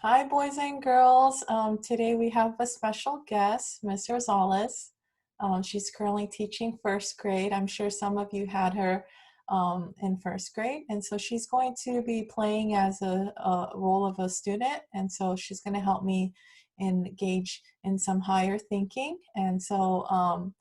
Hi, boys and girls. Today we have a special guest, Miss Rosales. She's currently teaching first grade. I'm sure some of you had her in first grade. And so she's going to be playing as a role of a student. And so she's going to help me engage in some higher thinking. And so,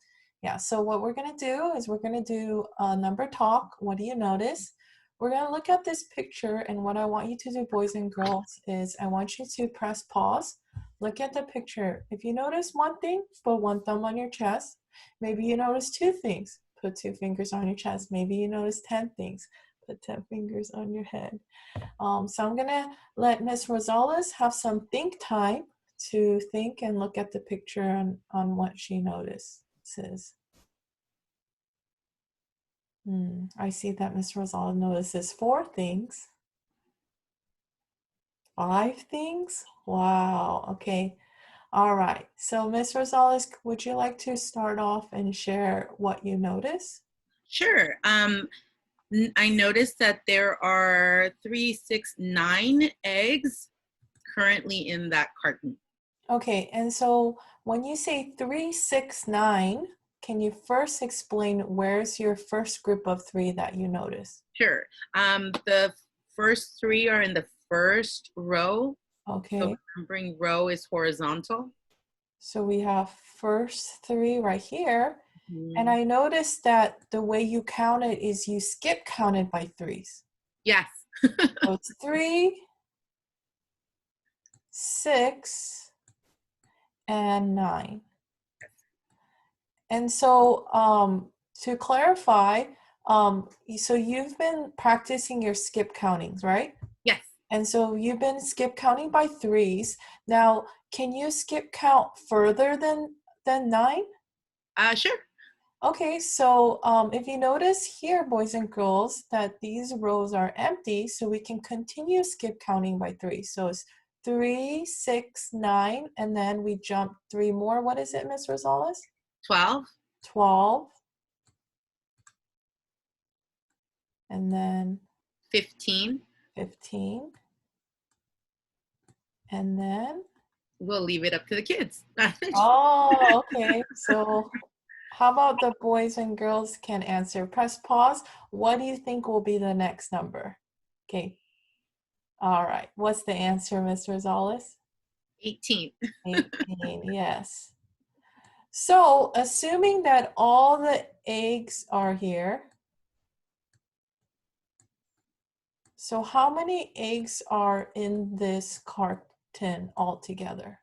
yeah, so what we're going to do is we're going to do a number talk. What do you notice? We're going to look at this picture, and what I want you to do, boys and girls, is I want you to press pause, look at the picture. If you notice one thing, put one thumb on your chest. Maybe you notice two things, put two fingers on your chest. Maybe you notice 10 things, put 10 fingers on your head. So I'm going to let Miss Rosales have some think time to think and look at the picture on what she notices. I see that Miss Rosales notices 4 things. 5 things? Wow. Okay. All right. So Miss Rosales, would you like to start off and share what you notice? Sure. I noticed that there are 3, 6, 9 eggs currently in that carton. Okay. And so when you say 3, 6, 9, can you first explain where's your first group of 3 that you notice? Sure. The first 3 are in the first row. Okay. So remembering row is horizontal. So we have first 3 right here. And I noticed that the way you count it is you skip counted by 3s. Yes. So it's 3, 6, and 9. And so to clarify, so you've been practicing your skip countings, right? Yes. And so you've been skip counting by 3s. Now, can you skip count further than 9? Sure. Okay, so if you notice here, boys and girls, that these rows are empty, so we can continue skip counting by 3. So it's 3, 6, 9, and then we jump 3 more. What is it, Miss Rosales? 12. 12. And then 15. 15. And then? We'll leave it up to the kids. Oh, okay. So how about the boys and girls can answer? Press pause. What do you think will be the next number? Okay. All right. What's the answer, Ms. Rosales? 18. 18, yes. So assuming that all the eggs are here, so how many eggs are in this carton altogether?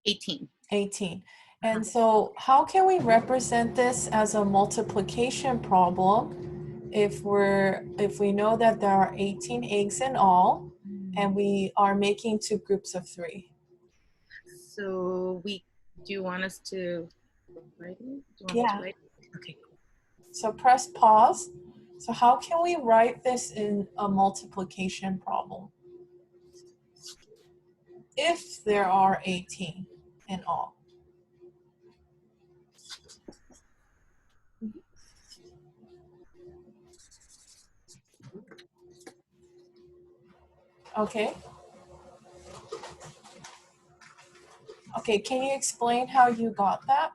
18. 18. And so how can we represent this as a multiplication problem if we know that there are 18 eggs in all and we are making 2 groups of 3? So do you want us to write it? Do you want me Yeah. to write it? Okay. So press pause. So how can we write this in a multiplication problem if there are 18 in all? Okay. Okay, can you explain how you got that?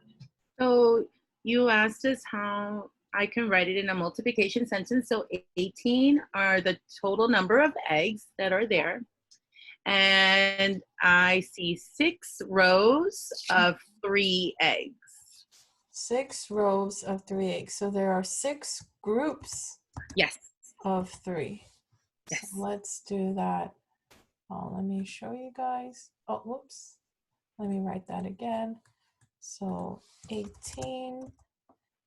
So you asked us how I can write it in a multiplication sentence. So 18 are the total number of eggs that are there. And I see 6 rows of 3 eggs. 6 rows of 3 eggs. So there are 6 groups Yes. of 3. Yes. So let's do that. Let me show you guys. Oh, whoops. Let me write that again. So 18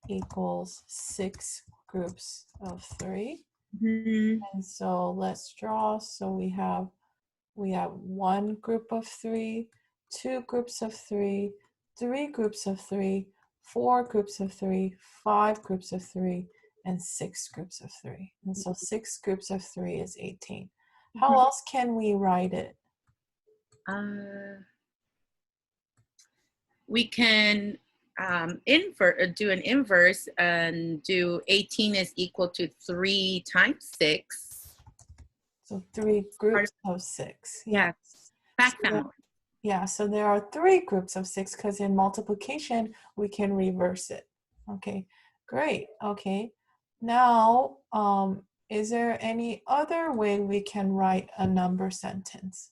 equals 6 groups of 3. Mm-hmm. And so let's draw. So we have 1 group of 3, 2 groups of 3, 3 groups of 3, 4 groups of 3, 5 groups of 3, and 6 groups of 3. And so 6 groups of 3 is 18. How else can we write it? We can do an inverse and do 18 is equal to 3 times 6. So 3 groups of 6. Yeah. Yes. Fact So, found. yeah, so there are 3 groups of 6 because in multiplication, we can reverse it. Okay, great. Okay, now, is there any other way we can write a number sentence?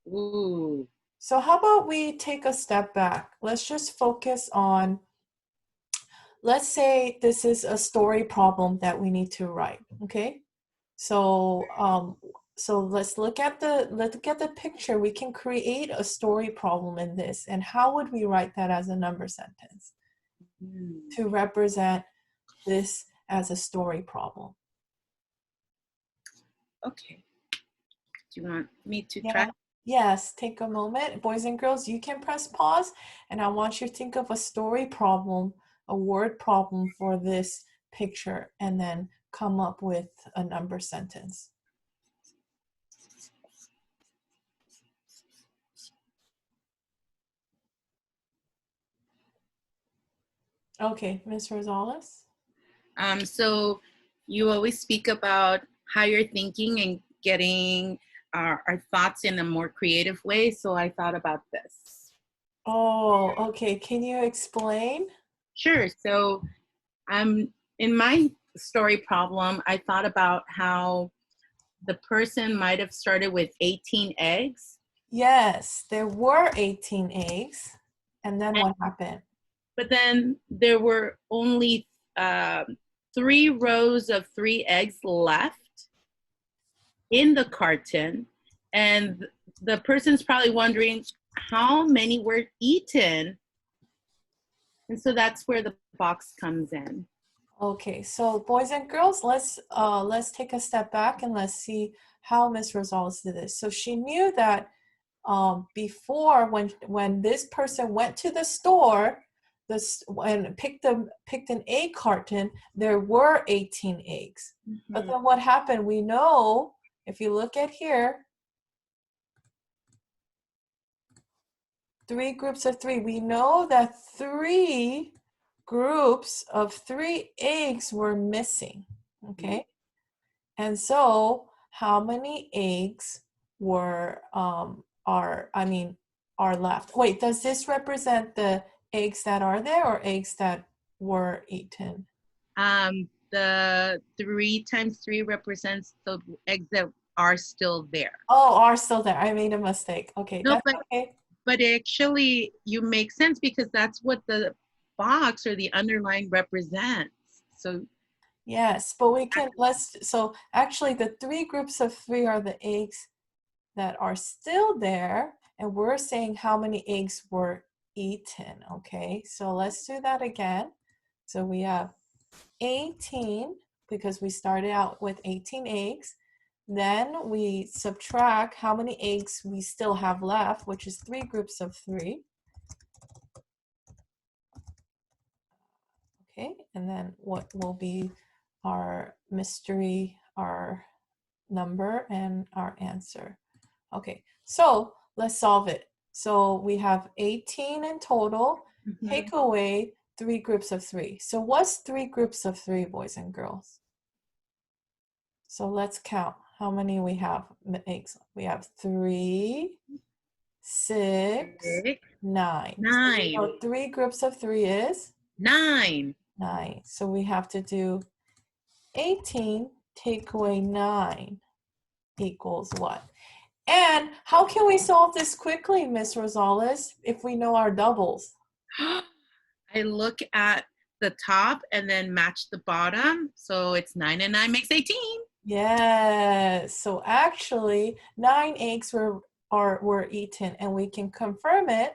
Ooh. So how about we take a step back? Let's just focus on, let's say this is a story problem that we need to write, okay? So so let's look at the picture. We can create a story problem in this. And how would we write that as a number sentence to represent this as a story problem? Okay. Do you want me to Yeah. try? Yes, take a moment. Boys and girls, you can press pause, and I want you to think of a story problem, a word problem for this picture, and then come up with a number sentence. Okay, Ms. Rosales? So you always speak about how you're thinking and getting our thoughts in a more creative way. So I thought about this. Oh, okay. Can you explain? Sure. So in my story problem, I thought about how the person might have started with 18 eggs. Yes, there were 18 eggs. And then what happened? But then there were only 3 rows of 3 eggs left in the carton. And the person's probably wondering how many were eaten. And so that's where the box comes in. Okay, so boys and girls, let's take a step back and let's see how Miss Rosales did this. So she knew that before, when this person went to the store, and picked an egg carton, there were 18 eggs. Mm-hmm. But then what happened? We know, if you look at here, 3 groups of 3. We know that 3 groups of 3 eggs were missing. Okay, and so how many eggs were are left? Wait, does this represent the eggs that are there or eggs that were eaten? The 3 times 3 represents the eggs that are still there. Oh, are still there. I made a mistake. Okay, No, that's okay. but actually you make sense because that's what the box or the underline represents. So Yes, but we can, so actually the 3 groups of 3 are the eggs that are still there, and we're saying how many eggs were eaten, okay? So let's do that again. So we have 18, because we started out with 18 eggs. Then we subtract how many eggs we still have left, which is 3 groups of 3. Okay, and then what will be our mystery, our number, and our answer. Okay, so let's solve it. So we have 18 in total. Take away 3 groups of 3. So what's 3 groups of 3, boys and girls? So let's count how many we have eggs. We have 3, 6, 9. 9. So 3 groups of 3 is 9. 9. So we have to do 18 take away 9 equals what? And how can we solve this quickly, Miss Rosales, if we know our doubles? I look at the top and then match the bottom. So it's 9 and 9 makes 18. Yes. So actually, 9 eggs were eaten, and we can confirm it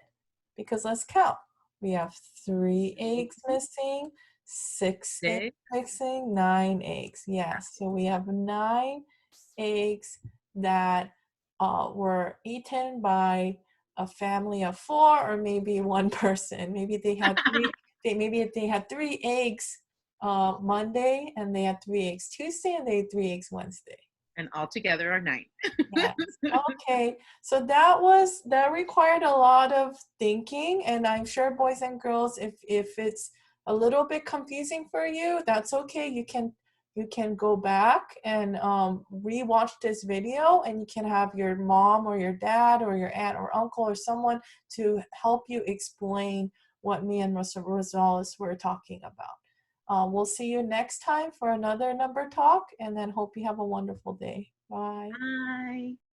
because let's count. We have 3 eggs missing, 6 eggs missing, 9 eggs. Yes. So we have 9 eggs that were eaten by a family of 4, or maybe one person. Maybe they had 3. Maybe they had 3 eggs Monday, and they had 3 eggs Tuesday, and they had 3 eggs Wednesday. And all together are 9. Yes. Okay. So that required a lot of thinking, and I'm sure, boys and girls, if it's a little bit confusing for you, that's okay. You can you can go back and re-watch this video, and you can have your mom or your dad or your aunt or uncle or someone to help you explain what me and Mr. Rosales were talking about. We'll see you next time for another number talk, and then hope you have a wonderful day. Bye. Bye.